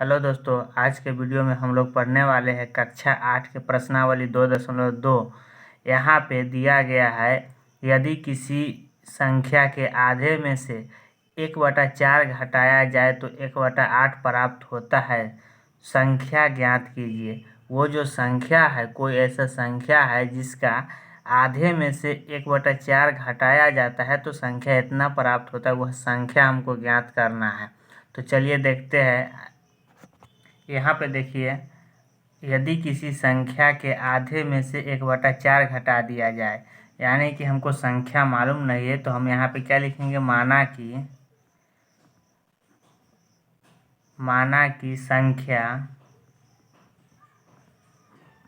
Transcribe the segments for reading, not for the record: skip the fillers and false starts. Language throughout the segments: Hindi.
हेलो दोस्तों, आज के वीडियो में हम लोग पढ़ने वाले हैं कक्षा 8 के प्रश्नावली 2.2। यहाँ पे दिया गया है, यदि किसी संख्या के आधे में से 1/4 घटाया जाए तो 1/8 प्राप्त होता है। संख्या ज्ञात कीजिए। वो जो संख्या है, कोई ऐसा संख्या है जिसका आधे में से 1/4 घटाया जाता है तो संख्या इतना प्राप्त होता है। वह संख्या हमको ज्ञात करना है। तो चलिए देखते हैं। यहाँ पे देखिए, यदि किसी संख्या के आधे में से 1/4 घटा दिया जाए, यानी कि हमको संख्या मालूम नहीं है, तो हम यहाँ पे क्या लिखेंगे, माना कि संख्या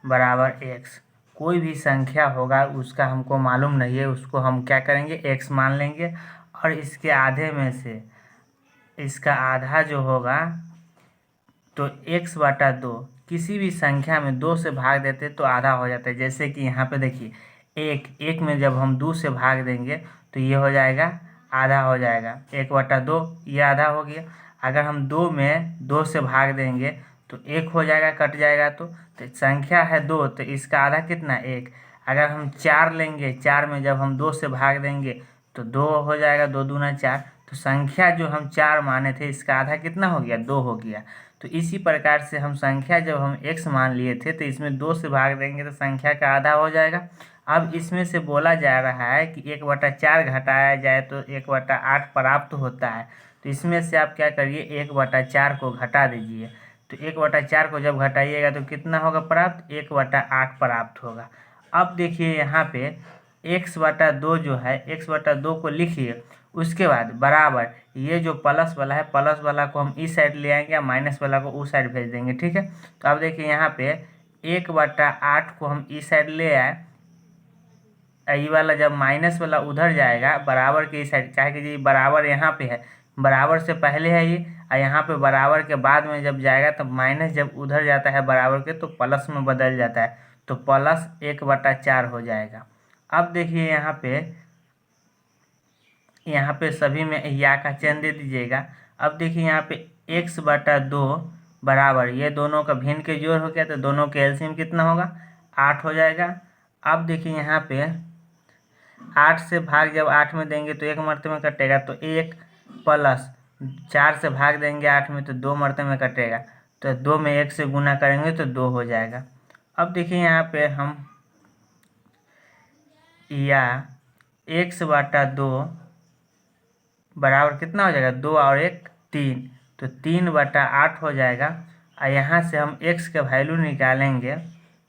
बराबर x। कोई भी संख्या होगा उसका हमको मालूम नहीं है, उसको हम क्या करेंगे, x मान लेंगे। और इसके आधे में से इसका आधा जो होगा तो 1/2। किसी भी संख्या में 2 से भाग देते तो आधा हो जाता है। जैसे कि यहाँ पे देखिए, एक में जब हम 2 से भाग देंगे तो ये हो जाएगा, आधा हो जाएगा। 1/2 ये आधा हो गया। अगर हम 2 में 2 से भाग देंगे तो 1 हो जाएगा, कट जाएगा। तो संख्या है 2, तो इसका आधा कितना, 1। अगर हम 4 लेंगे, 4 में जब हम 2 से भाग देंगे तो 2 हो जाएगा, 2 दूना 4। तो संख्या जो हम 4 माने थे, इसका आधा कितना हो गया, 2 हो गया। तो इसी प्रकार से हम संख्या जब हम x मान लिए थे तो इसमें 2 से भाग देंगे तो संख्या का आधा हो जाएगा। अब इसमें से बोला जा रहा है कि 1/4 घटाया जाए तो 1/8 प्राप्त होता है। तो इसमें से आप क्या करिए, 1/4 को घटा दीजिए। तो 1/4 को जब घटाइएगा तो कितना होगा प्राप्त, 1/8 प्राप्त होगा। अब देखिए यहाँ पे x/2 जो है, x/2 को लिखिए। उसके बाद बराबर, ये जो प्लस वाला है, प्लस वाला को हम इस साइड ले आएंगे, माइनस वाला को उस साइड भेज देंगे। ठीक है। तो अब देखिए यहाँ पे 1/8 को हम इस साइड ले आए, ये वाला जब माइनस वाला उधर जाएगा बराबर के इस साइड, चाहे कि बराबर यहाँ पे है, बराबर से पहले है ये, और यहाँ पे बराबर के बाद में जब जाएगा तो माइनस जब उधर जाता है बराबर के तो प्लस में बदल जाता है, तो प्लस 1/4 हो जाएगा। अब देखिए यहाँ पे सभी में या का चिन्ह दे दीजिएगा। अब देखिए यहाँ पे x/2 बराबर, ये दोनों का भिन्न के जोड़ हो गया तो दोनों के एलसीएम कितना होगा, 8 हो जाएगा। अब देखिए यहाँ पे 8 से भाग जब 8 में देंगे तो 1 मरते में कटेगा, तो 1 प्लस 4 से भाग देंगे 8 में तो 2 मरते में कटेगा, तो 2 में 1 से गुना करेंगे तो 2 हो जाएगा। अब देखिए यहाँ पे हम या x/2 बराबर कितना हो जाएगा, 2 और 1 3, तो 3/8 हो जाएगा। और यहाँ से हम x का वैल्यू निकालेंगे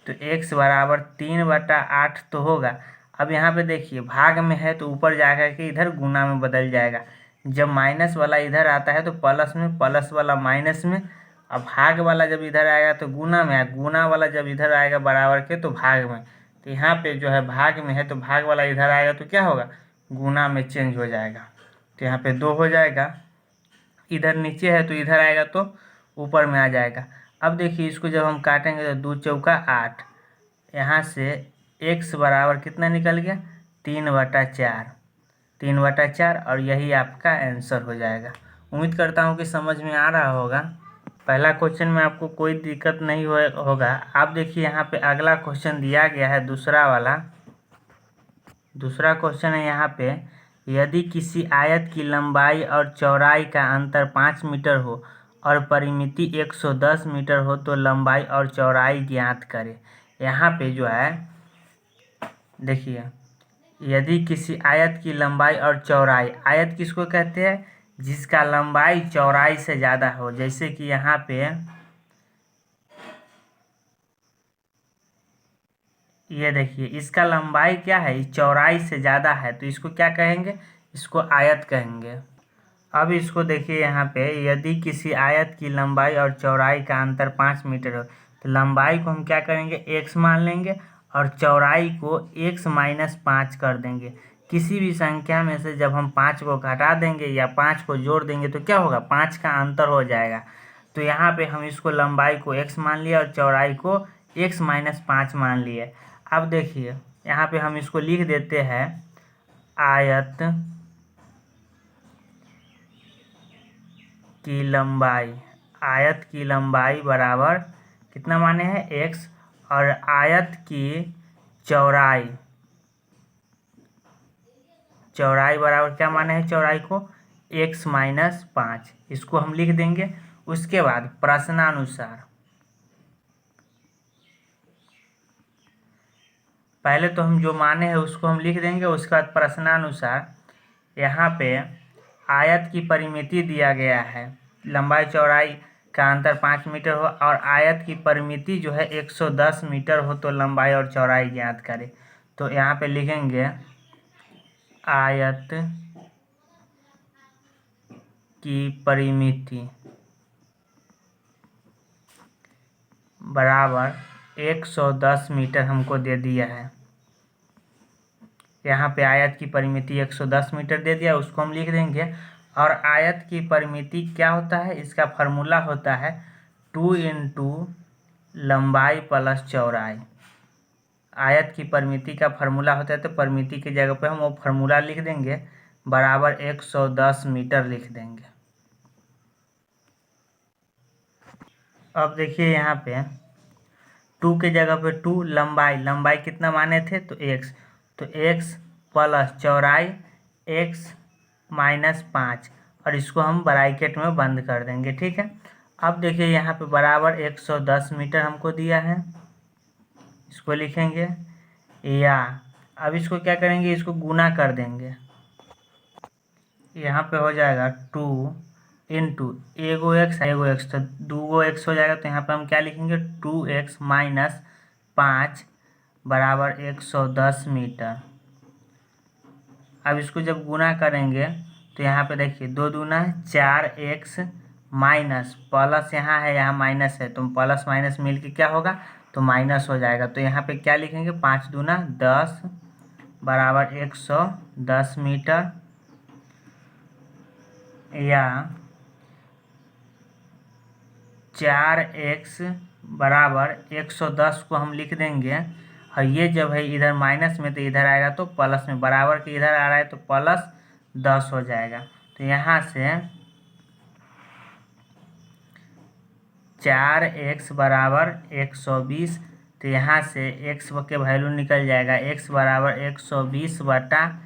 तो x बराबर 3/8 तो होगा। अब यहाँ पे देखिए भाग में है तो ऊपर जाकर के इधर गुना में बदल जाएगा। जब माइनस वाला इधर आता है तो प्लस में, प्लस वाला माइनस में। अब भाग वाला जब इधर आएगा तो गुना में आएगा, गुना वाला जब इधर आएगा बराबर के तो भाग में। तो यहाँ पे जो है भाग में है तो भाग वाला इधर आएगा तो क्या होगा, गुना में चेंज हो जाएगा। तो यहाँ पे 2 हो जाएगा, इधर नीचे है तो इधर आएगा तो ऊपर में आ जाएगा। अब देखिए इसको जब हम काटेंगे तो 2 चौका 8, यहाँ से x बराबर कितना निकल गया, 3/4, 3/4, और यही आपका आंसर हो जाएगा। उम्मीद करता हूँ कि समझ में आ रहा होगा। पहला क्वेश्चन में आपको कोई दिक्कत नहीं होगा। आप देखिए यहाँ पे अगला क्वेश्चन दिया गया है, दूसरा वाला। दूसरा क्वेश्चन है यहाँ पे, यदि किसी आयत की लंबाई और चौड़ाई का अंतर 5 मीटर हो और परिमिति 110 मीटर हो तो लंबाई और चौड़ाई ज्ञात करें। यहाँ पे जो है देखिए, यदि किसी आयत की लंबाई और चौड़ाई, आयत किसको कहते हैं, जिसका लंबाई चौड़ाई से ज़्यादा हो। जैसे कि यहाँ पे ये देखिए, इसका लंबाई क्या है, चौड़ाई से ज़्यादा है, तो इसको क्या कहेंगे, इसको आयत कहेंगे। अब इसको देखिए यहाँ पे, यदि किसी आयत की लंबाई और चौड़ाई का अंतर 5 मीटर हो तो लंबाई को हम क्या करेंगे, x मान लेंगे और चौड़ाई को x - 5 कर देंगे। किसी भी संख्या में से जब हम 5 को घटा देंगे या 5 को जोड़ देंगे तो क्या होगा, 5 का अंतर हो जाएगा। तो यहाँ पे हम इसको लंबाई को x मान लिया और चौड़ाई को x - 5 मान लिए। अब देखिए यहाँ पे हम इसको लिख देते हैं, आयत की लंबाई, आयत की लंबाई बराबर कितना माने हैं x, और आयत की चौड़ाई बराबर क्या माने हैं चौड़ाई को x माइनस 5। इसको हम लिख देंगे। उसके बाद प्रश्नानुसार, पहले तो हम जो माने हैं उसको हम लिख देंगे। उसके बाद प्रश्नानुसार यहाँ पे आयत की परिमिति दिया गया है, लंबाई चौड़ाई का अंतर 5 मीटर हो और आयत की परिमिति जो है 110 मीटर हो तो लंबाई और चौड़ाई ज्ञात करें। तो यहाँ पे लिखेंगे आयत की परिमिति बराबर 110 मीटर हमको दे दिया है। यहाँ पे आयत की परिमिति 110 मीटर दे दिया, उसको हम लिख देंगे। और आयत की परिमिति क्या होता है, इसका फार्मूला होता है 2 इंटू लंबाई प्लस चौड़ाई। आयत की परिमिति का फार्मूला होता है तो परिमिति की जगह पे हम वो फार्मूला लिख देंगे, बराबर 110 मीटर लिख देंगे। अब देखिए यहाँ पे 2 के जगह पे 2, लंबाई कितना माने थे तो x, तो x प्लस चौड़ाई x माइनस 5, और इसको हम ब्रैकेट में बंद कर देंगे। ठीक है। अब देखिए यहाँ पे बराबर 110 मीटर हमको दिया है, इसको लिखेंगे। या अब इसको क्या करेंगे, इसको गुना कर देंगे। यहाँ पे हो जाएगा 2 इंटू एगो एक्स तो 2 एक्स हो जाएगा। तो यहाँ पे हम क्या लिखेंगे 2x माइनस 5 बराबर 110 मीटर। अब इसको जब गुना करेंगे तो यहाँ पे देखिए 2 दूना 4x माइनस प्लस यहाँ है, यहाँ माइनस है, तो प्लस माइनस मिल के क्या होगा तो माइनस हो जाएगा। तो यहाँ पे क्या लिखेंगे 5 दूना 10 बराबर 110 मीटर। या 4x बराबर 110 को हम लिख देंगे, और ये जब है इधर माइनस में तो इधर आएगा तो प्लस में, बराबर के इधर आ रहा है तो प्लस 10 हो जाएगा। तो यहाँ से 4x बराबर 120, तो यहाँ से x के वैल्यू निकल जाएगा, x बराबर 120 बटा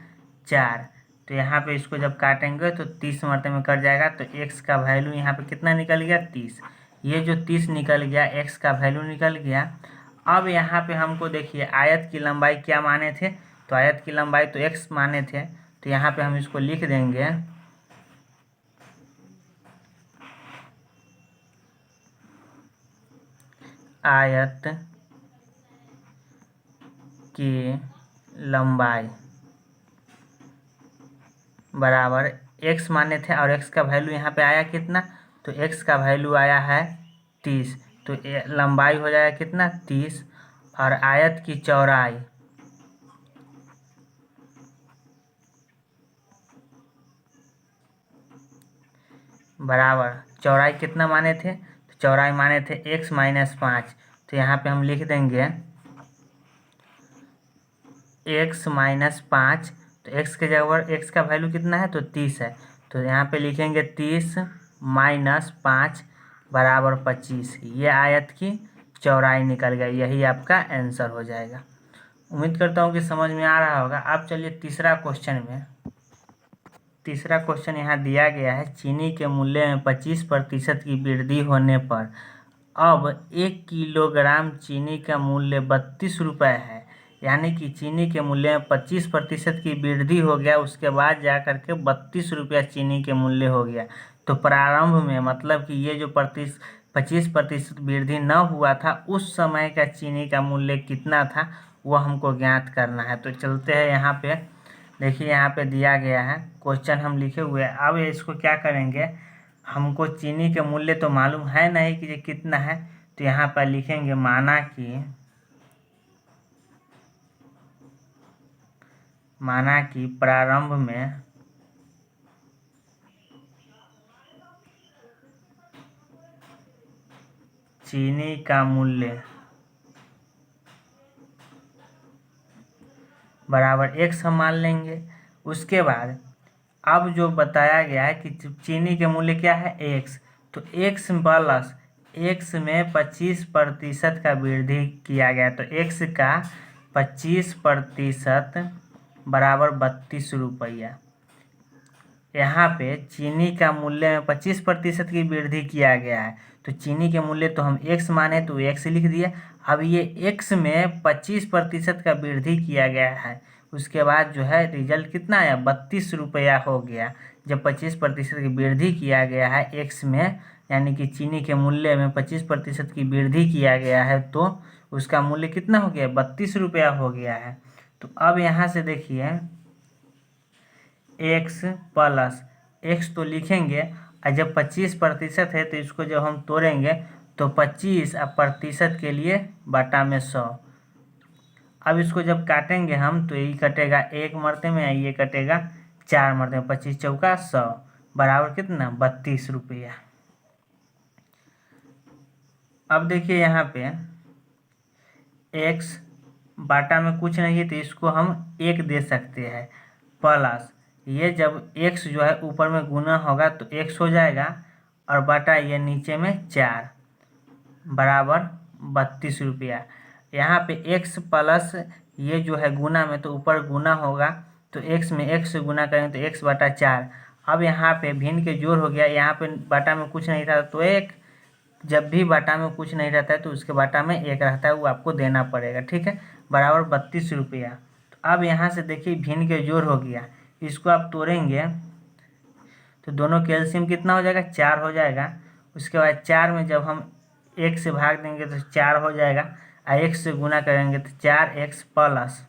4। तो यहाँ पे इसको जब काटेंगे तो 30 मरते में कट जाएगा, तो x का वैल्यू यहाँ पे कितना निकल गया 30। ये जो 30 निकल गया x का वैल्यू निकल गया। अब यहाँ पे हमको देखिए आयत की लंबाई क्या माने थे, तो आयत की लंबाई तो x माने थे, तो यहाँ पे हम इसको लिख देंगे आयत की लंबाई बराबर x माने थे, और x का वैल्यू यहाँ पे आया कितना, तो x का वैल्यू आया है 30, तो लंबाई हो जाएगा कितना 30, और आयत की चौड़ाई बराबर चौड़ाई कितना माने थे, तो चौड़ाई माने थे x माइनस 5। तो यहाँ पे हम लिख देंगे x माइनस 5, तो x के जगह पर x का वैल्यू कितना है तो 30 है, तो यहाँ पे लिखेंगे 30 माइनस 5 बराबर 25। ये आयत की चौड़ाई निकल गई, यही आपका आंसर हो जाएगा। उम्मीद करता हूँ कि समझ में आ रहा होगा। अब चलिए तीसरा क्वेश्चन यहाँ दिया गया है, चीनी के मूल्य में 25% की वृद्धि होने पर अब 1 किलोग्राम चीनी का मूल्य 32 रुपये है। यानी कि चीनी के मूल्य में 25% की वृद्धि हो गया, उसके बाद जा कर के 32 रुपया चीनी के मूल्य हो गया। तो प्रारंभ में मतलब कि ये जो 25% वृद्धि न हुआ था उस समय का चीनी का मूल्य कितना था वो हमको ज्ञात करना है। तो चलते हैं यहाँ पे, देखिए यहाँ पे दिया गया है क्वेश्चन हम लिखे हुए हैं। अब इसको क्या करेंगे, हमको चीनी के मूल्य तो मालूम है नहीं कि ये कितना है, तो यहाँ पर लिखेंगे माना कि प्रारंभ में चीनी का मूल्य बराबर x हम मान लेंगे। उसके बाद अब जो बताया गया है कि चीनी के मूल्य क्या है x, तो x प्लस x में 25% का वृद्धि किया गया, तो x का 25% बराबर 32 रुपया। यहाँ पे चीनी का मूल्य में 25% की वृद्धि किया गया है, तो चीनी के मूल्य तो हम x माने तो x लिख दिया। अब ये x में 25% का वृद्धि किया गया है, उसके बाद जो है रिजल्ट कितना आया, 32 रुपया हो गया। जब 25% की वृद्धि किया गया है x में, यानी कि चीनी के मूल्य में 25% की वृद्धि किया गया है, तो उसका मूल्य कितना हो गया, 32 रुपया हो गया है। तो अब यहाँ से देखिए x प्लस x तो लिखेंगे, और जब 25% है तो इसको जब हम तोड़ेंगे तो 25 और प्रतिशत के लिए बटा में 100। अब इसको जब काटेंगे हम तो ये कटेगा 1 मरते में, ये कटेगा 4 मरते में, 25 चौका 100 बराबर कितना, 32 रुपया। अब देखिए यहाँ पे x बाटा में कुछ नहीं है तो इसको हम 1 दे सकते हैं, प्लस ये जब x जो है ऊपर में गुना होगा तो x हो जाएगा, और बाटा ये नीचे में 4 बराबर 32 रुपया। यहाँ पे x प्लस ये जो है गुना में, तो ऊपर गुना होगा तो x में x से गुना करेंगे तो x बटा 4। अब यहाँ पे भिन्न के जोड़ हो गया, यहाँ पे बाटा में कुछ नहीं था तो 1, जब भी बाटा में कुछ नहीं रहता है तो उसके बाटा में 1 रहता है, वो आपको देना पड़ेगा, ठीक है, बराबर 32 रुपया। तो अब यहाँ से देखिए भिन्न के जोड़ हो गया, इसको आप तोड़ेंगे तो दोनों के एलसीएम कितना हो जाएगा, 4 हो जाएगा। उसके बाद 4 में जब हम 1 से भाग देंगे तो 4 हो जाएगा, और 1 से गुना करेंगे तो 4x प्लस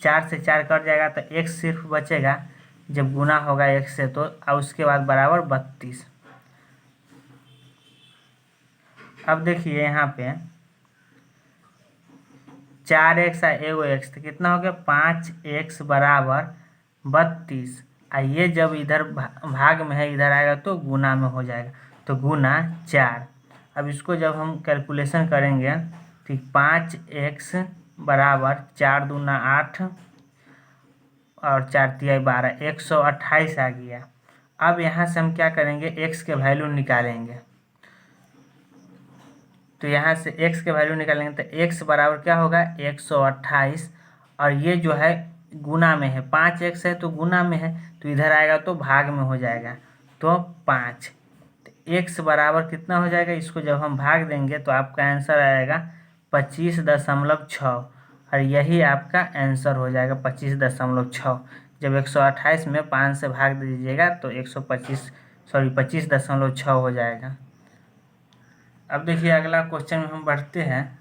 4 से 4 कट जाएगा तो x सिर्फ बचेगा जब गुना होगा 1 से, तो और उसके बाद बराबर 32। अब देखिए यहाँ पे 4x और एगो x तो कितना हो गया, 5x बराबर 32, और ये जब इधर भाग में है इधर आएगा तो गुना में हो जाएगा, तो गुना 4। अब इसको जब हम कैलकुलेशन करेंगे तो 5x बराबर 4 दूना 8 और 4 तिया 12, 128 आ गया। अब यहाँ से हम क्या करेंगे, x के वैल्यू निकालेंगे, तो यहाँ से x के वैल्यू निकालेंगे तो x बराबर क्या होगा, 128, और ये जो है गुना में है, 5x है तो गुना में है तो इधर आएगा तो भाग में हो जाएगा, तो 5, तो x बराबर कितना हो जाएगा, इसको जब हम भाग देंगे तो आपका आंसर आएगा 25.6, और यही आपका आंसर हो जाएगा 25.6। जब 128 में 5 से भाग दीजिएगा तो 25.6 हो जाएगा। अब देखिए अगला क्वेश्चन में हम बढ़ते हैं।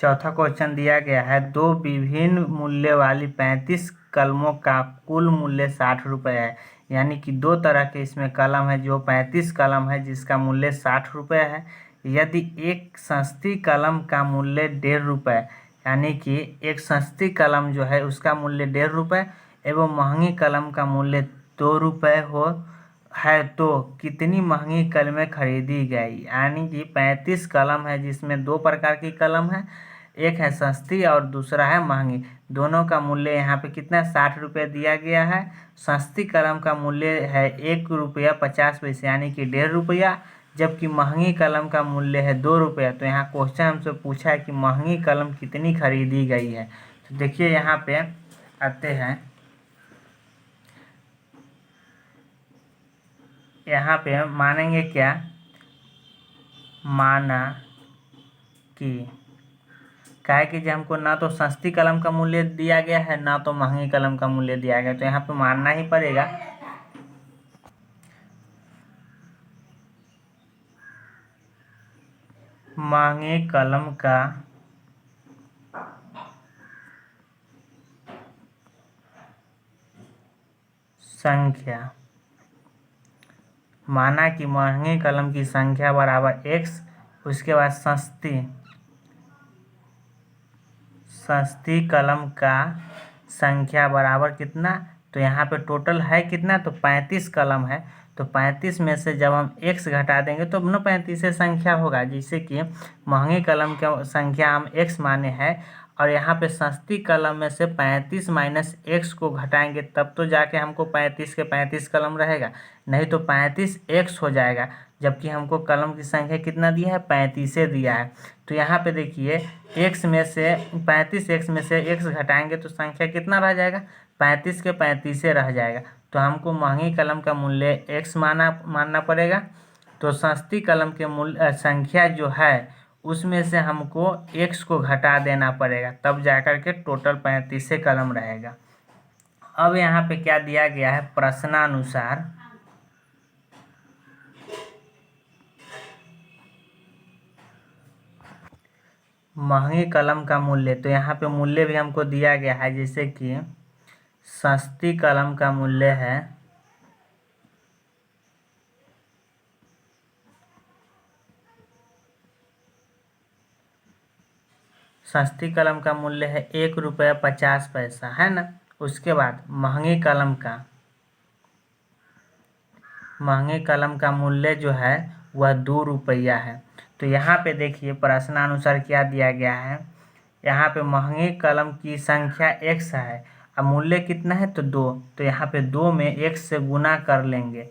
चौथा क्वेश्चन दिया गया है, दो विभिन्न मूल्य वाली 35 कलमों का कुल मूल्य 60 रुपये है, यानी कि दो तरह के इसमें कलम है, जो 35 कलम है जिसका मूल्य 60 रुपये है। यदि एक सस्ती कलम का मूल्य 1.5 रुपये, यानी कि एक सस्ती कलम जो है उसका मूल्य 1.5 रुपये एवं महंगी कलम का मूल्य 2 रुपये हो है, तो कितनी महंगी कलमें खरीदी गई। यानी कि 35 कलम है जिसमें दो प्रकार की कलम है, एक है सस्ती और दूसरा है महंगी। दोनों का मूल्य यहाँ पे कितना, 60 रुपये दिया गया है। सस्ती कलम का मूल्य है 1 रुपया 50 पैसे, यानी कि 1.5 रुपया, जबकि महंगी कलम का मूल्य है 2 रुपया। तो यहाँ क्वेश्चन हमसे पूछा है कि महंगी कलम कितनी खरीदी गई है। तो देखिए यहाँ पे आते हैं, यहाँ पे मानेंगे क्या, माना कि क्या है कि जो हमको ना तो सस्ती कलम का मूल्य दिया गया है ना तो महंगी कलम का मूल्य दिया गया, तो यहाँ पे मानना ही पड़ेगा। महंगी कलम का संख्या, माना कि महंगी कलम की संख्या बराबर x, उसके बाद सस्ती कलम का संख्या बराबर कितना, तो यहाँ पे टोटल है कितना, तो 35 कलम है। तो 35 में से जब हम x घटा देंगे तो अपना 35 से संख्या होगा, जिससे कि महंगी कलम का संख्या हम x माने हैं और यहाँ पे सस्ती कलम में से 35 माइनस x को घटाएंगे तब तो जाके हमको 35 के 35 कलम रहेगा, नहीं तो 35x हो जाएगा, जबकि हमको कलम की संख्या कितना दिया है, 35 दिया है। तो यहाँ पे देखिए x में से 35x में से x घटाएंगे तो संख्या कितना रह जाएगा, 35 के 35 रह जाएगा। तो हमको महंगी कलम का मूल्य x मानना पड़ेगा। तो सस्ती कलम के मूल्य संख्या जो है उसमें से हमको x को घटा देना पड़ेगा, तब जाकर के टोटल 35 कलम रहेगा। अब यहाँ पे क्या दिया गया है, प्रश्नानुसार महंगी कलम का मूल्य, तो यहाँ पे मूल्य भी हमको दिया गया है, जैसे कि सस्ती कलम का मूल्य है सस्ती कलम का मूल्य है 1 रुपया 50 पैसा, है ना। उसके बाद महंगी कलम का मूल्य जो है वह 2 रुपया है। तो यहाँ पे देखिए प्रश्नानुसार क्या दिया गया है, यहाँ पे महंगी कलम की संख्या x है, अब मूल्य कितना है तो 2, तो यहाँ पे 2 में x से गुना कर लेंगे,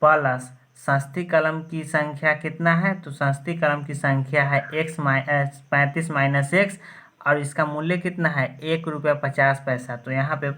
प्लस सस्ती कलम की संख्या कितना है, तो सस्ती कलम की संख्या है 35 माइनस x, और इसका मूल्य कितना है 1 रुपया 50 पैसा। तो यहाँ पे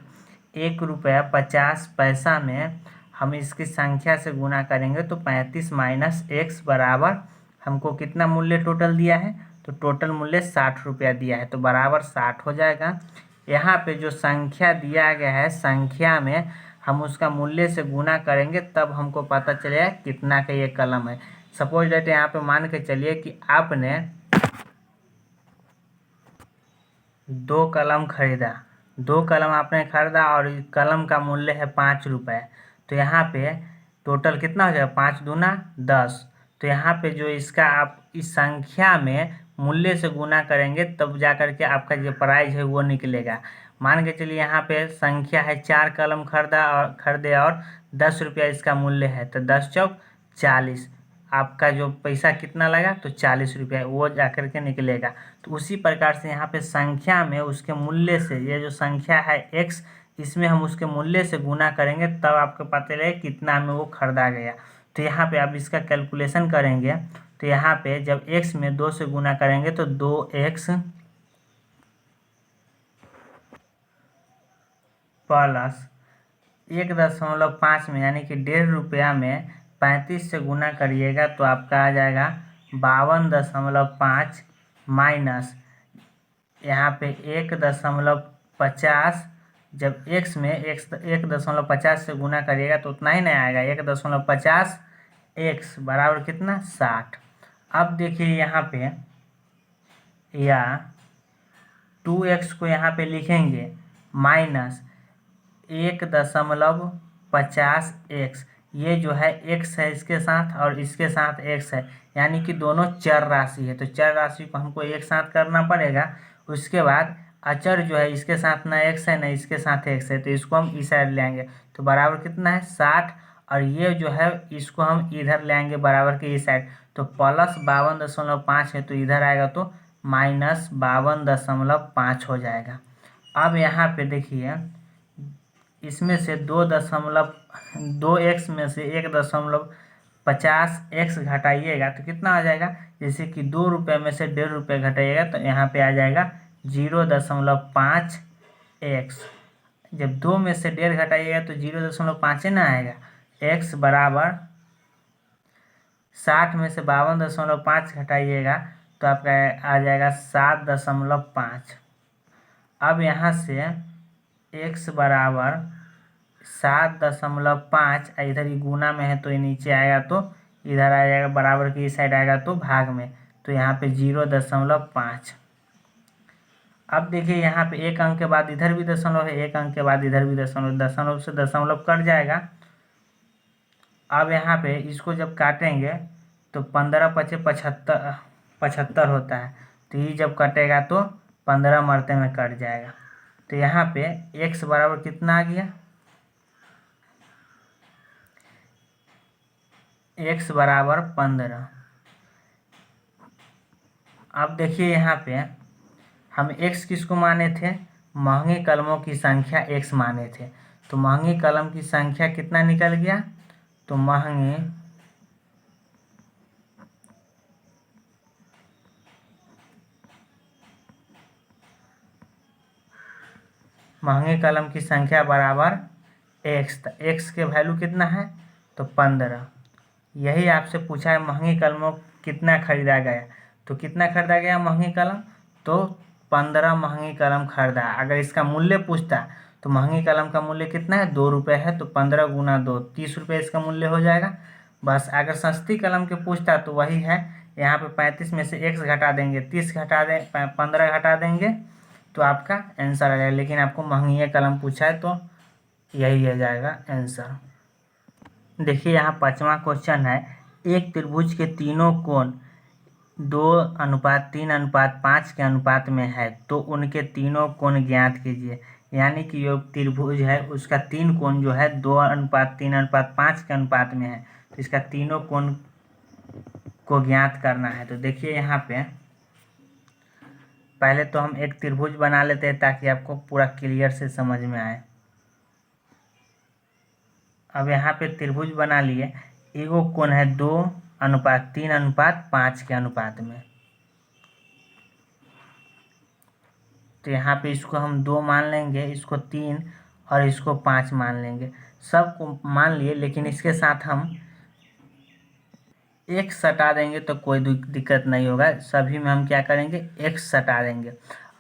1 रुपया 50 पैसा में हम इसकी संख्या से गुना करेंगे तो 35 माइनस x बराबर हमको कितना मूल्य टोटल दिया है, तो टोटल मूल्य 60 रुपया दिया है, तो बराबर 60 हो जाएगा। यहाँ पे जो संख्या दिया गया है, संख्या में हम उसका मूल्य से गुना करेंगे तब हमको पता चलेगा कितना का ये कलम है। सपोज दैट यहाँ पे मान के चलिए कि आपने 2 कलम खरीदा, 2 कलम आपने खरीदा और कलम का मूल्य है 5 रुपये, तो यहाँ पे टोटल कितना हो जाएगा, 5 दूना 10। तो यहाँ पे जो इसका आप इस संख्या में मूल्य से गुना करेंगे तब जा कर के आपका जो प्राइस है वो निकलेगा। मान के चलिए यहाँ पे संख्या है 4 कलम खरीदे और 10 रुपया इसका मूल्य है, तो 10 चौक 40, आपका जो पैसा कितना लगा, तो 40 रुपया वो जा कर के निकलेगा। तो उसी प्रकार से यहाँ पे संख्या में उसके मूल्य से, ये जो संख्या है x, इसमें हम उसके मूल्य से गुना करेंगे तब आपको पता चलेगा कितना में वो खरीदा गया। तो यहाँ पे आप इसका कैलकुलेशन करेंगे तो यहाँ पे जब x में 2 से गुना करेंगे तो 2x प्लस 1.5 में यानी कि 1.5 रुपया में 35 से गुना करिएगा तो आपका आ जाएगा 52.5 माइनस यहाँ पे 1.50, जब x में 1.50 से गुना करिएगा तो उतना ही नहीं आएगा, 1.50 x बराबर कितना 60। अब देखिए यहाँ पे या 2x को यहाँ पे लिखेंगे माइनस 1.50x, ये जो है x है इसके साथ और इसके साथ x है, यानी कि दोनों चर राशि है, तो चर राशि को हमको एक साथ करना पड़ेगा। उसके बाद अचर जो है इसके साथ ना x है ना इसके साथ x है, तो इसको हम इस साइड लेंगे तो बराबर कितना है 60, और ये जो है इसको हम इधर लेंगे बराबर के इस साइड, तो प्लस 52.5 है तो इधर आएगा तो माइनस 52.5 हो जाएगा। अब यहाँ पे देखिए इसमें से 2x में से 1.50x घटाइएगा तो कितना आ जाएगा, जैसे कि 2 रुपये में से 1.5 रुपये घटाइएगा तो यहाँ पे आ जाएगा 0.5x। जब 2 में से 1.5 घटाइएगा तो 0.5 ना आएगा, x बराबर 60 में से 52.5 घटाइएगा तो आपका आ जाएगा 7.5। अब यहाँ से x बराबर 7.5, इधर ही गुना में है तो ये नीचे आएगा तो इधर आ जाएगा बराबर की इस साइड आएगा तो भाग में, तो यहाँ पे 0.5। अब देखिए यहाँ पे एक अंक के बाद इधर भी दशमलव है, एक अंक के बाद इधर भी दशमलव, दशमलव से दशमलव कट जाएगा। अब यहाँ पे इसको जब काटेंगे तो 15 पचे 75 होता है, तो ये जब कटेगा तो 15 मरते में कट जाएगा। तो यहाँ पे x बराबर कितना आ गया, x बराबर 15। अब देखिए यहाँ पे हम एक्स किसको माने थे, महंगे कलमों की संख्या एक्स माने थे। तो महंगी कलम की संख्या कितना निकल गया, तो महंगे कलम की संख्या बराबर एक्स। एक्स के वैल्यू कितना है, तो 15। यही आपसे पूछा है महंगी कलमों कितना खरीदा गया, तो कितना खरीदा गया महंगी कलम, तो 15 महंगी कलम खरीदा। अगर इसका मूल्य पूछता तो महंगी कलम का मूल्य कितना है, 2 रुपये है, तो 15 गुना 2 30 रुपये इसका मूल्य हो जाएगा। बस अगर सस्ती कलम के पूछता तो वही है, यहाँ पे 35 में से एक्स घटा देंगे, 30 घटा दें, 15 घटा देंगे, तो आपका आंसर आ जाएगा। लेकिन आपको महंगी कलम पूछा है तो यही आ जाएगा आंसर। देखिए यहाँ 5वां क्वेश्चन है, एक त्रिभुज के तीनों कोण 2:3:5 के अनुपात में है, तो उनके तीनों कोण ज्ञात कीजिए। यानी कि जो त्रिभुज है उसका 3 कोण जो है 2:3:5 के अनुपात में है, तो इसका तीनों कोण को ज्ञात करना है। तो देखिए यहाँ पे पहले तो हम एक त्रिभुज बना लेते हैं ताकि आपको पूरा क्लियर से समझ में आए। अब यहाँ पे त्रिभुज बना लिए, एगो कोण है 2:3:5 के अनुपात में, तो यहाँ पे इसको हम 2 मान लेंगे, इसको 3 और इसको 5 मान लेंगे। सबको मान लिए, लेकिन इसके साथ हम x सटा देंगे तो कोई दिक्कत नहीं होगा। सभी में हम क्या करेंगे, x सटा देंगे।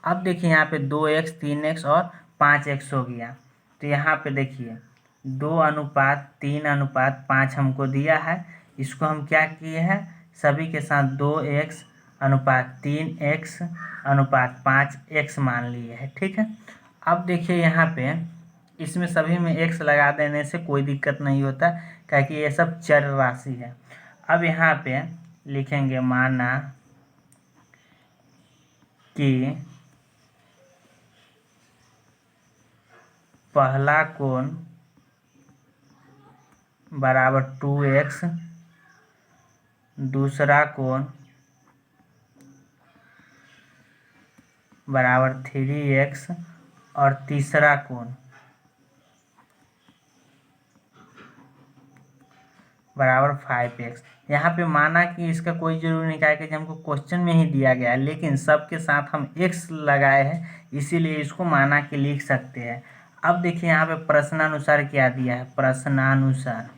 अब देखिए यहाँ पे 2x 3x और 5x हो गया। तो यहाँ पे देखिए 2:3:5 हमको दिया है, इसको हम क्या किए हैं, सभी के साथ 2x/3x/5x मान लिए है, ठीक है। अब देखिए यहाँ पे इसमें सभी में x लगा देने से कोई दिक्कत नहीं होता, क्योंकि ये सब चर राशि है। अब यहाँ पे लिखेंगे, माना कि पहला कोण बराबर 2x, दूसरा कोण बराबर 3x और तीसरा कोण बराबर 5x। यहाँ पे माना कि इसका कोई जरूरी नहीं है कि हमको क्वेश्चन में ही दिया गया है, लेकिन सबके साथ हम x लगाए हैं, इसीलिए इसको माना कि लिख सकते हैं। अब देखिए यहाँ पे प्रश्नानुसार क्या दिया है, प्रश्नानुसार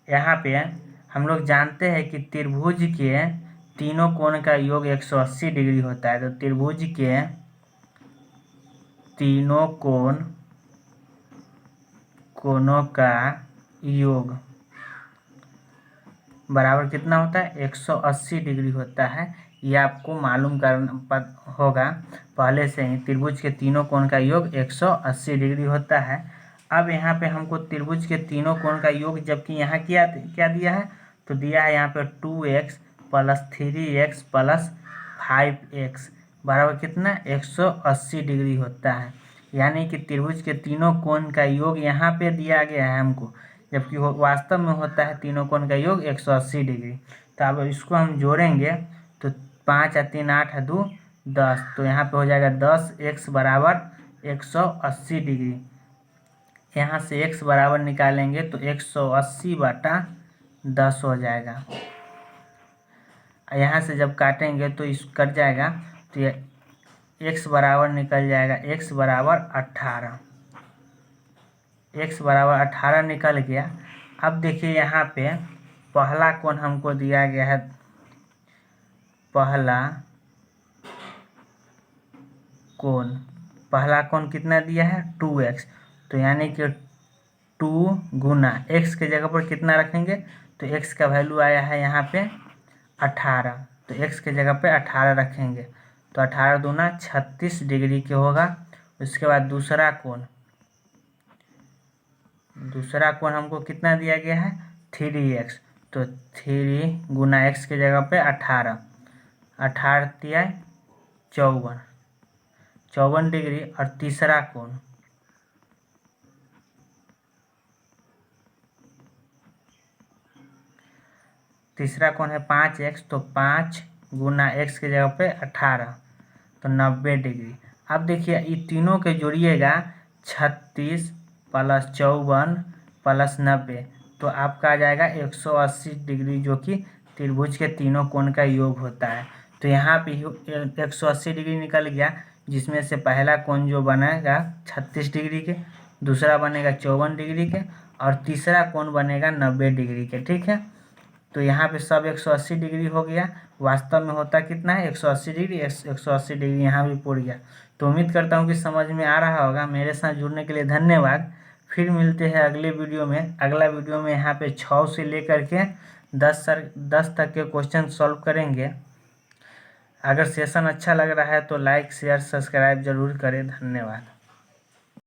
यहाँ पे हम लोग जानते हैं कि त्रिभुज के तीनों कोण का योग 180 डिग्री होता है। तो त्रिभुज के तीनों कोणों का योग बराबर कितना होता है, 180 डिग्री होता है। ये आपको मालूम करना होगा पहले से ही, त्रिभुज के तीनों कोण का योग 180 डिग्री होता है। अब यहाँ पे हमको त्रिभुज के तीनों कोण का योग, जबकि यहाँ क्या दिया है, तो दिया है यहाँ पे 2x + 3x + 5x बराबर कितना, 180 डिग्री होता है। यानी कि त्रिभुज के तीनों कोण का योग यहाँ पे दिया गया है हमको, जबकि वास्तव में होता है तीनों कोण का योग 180 डिग्री। तो अब इसको हम जोड़ेंगे तो 5 × 3 = 8 × 2 = 10, तो यहाँ पे हो जाएगा 10x बराबर 180 डिग्री। यहाँ से x बराबर निकालेंगे तो 180/10 हो जाएगा। यहाँ से जब काटेंगे तो इस कट जाएगा, तो ये x बराबर निकल जाएगा, x बराबर 18, x बराबर 18 निकल गया। अब देखिए यहाँ पे पहला कोण हमको दिया गया है, पहला कोण कितना दिया है, 2x, तो यानी कि 2 गुना x के जगह पर कितना रखेंगे, तो x का वैल्यू आया है यहाँ पे 18, तो x के जगह पे 18 रखेंगे, तो 18 दूना 36 डिग्री के होगा। उसके बाद दूसरा कोण हमको कितना दिया गया है, 3x, तो 3 गुना x के जगह पे 18, 18 × 3 = 54 डिग्री। और तीसरा कोण है 5x, तो 5 गुना x की जगह पे 18 तो 90 डिग्री। अब देखिए ये तीनों के जोड़िएगा 36 प्लस 54 प्लस 90 तो आपका आ जाएगा 180 डिग्री, जो कि त्रिभुज के तीनों कोण का योग होता है। तो यहाँ पे 180 डिग्री निकल गया, जिसमें से पहला कोण जो बनेगा 36 डिग्री के, दूसरा बनेगा 54 डिग्री के और तीसरा कोण बनेगा 90 डिग्री के। ठीक है, तो यहाँ पे सब 180 डिग्री हो गया। वास्तव में होता कितना है 180 डिग्री, 180 डिग्री यहाँ भी पूर गया। तो उम्मीद करता हूँ कि समझ में आ रहा होगा। मेरे साथ जुड़ने के लिए धन्यवाद। फिर मिलते हैं अगले वीडियो में। अगला वीडियो में यहाँ पे 6 से लेकर के 10 तक के क्वेश्चन सॉल्व करेंगे। अगर सेशन अच्छा लग रहा है तो लाइक शेयर सब्सक्राइब जरूर करें। धन्यवाद।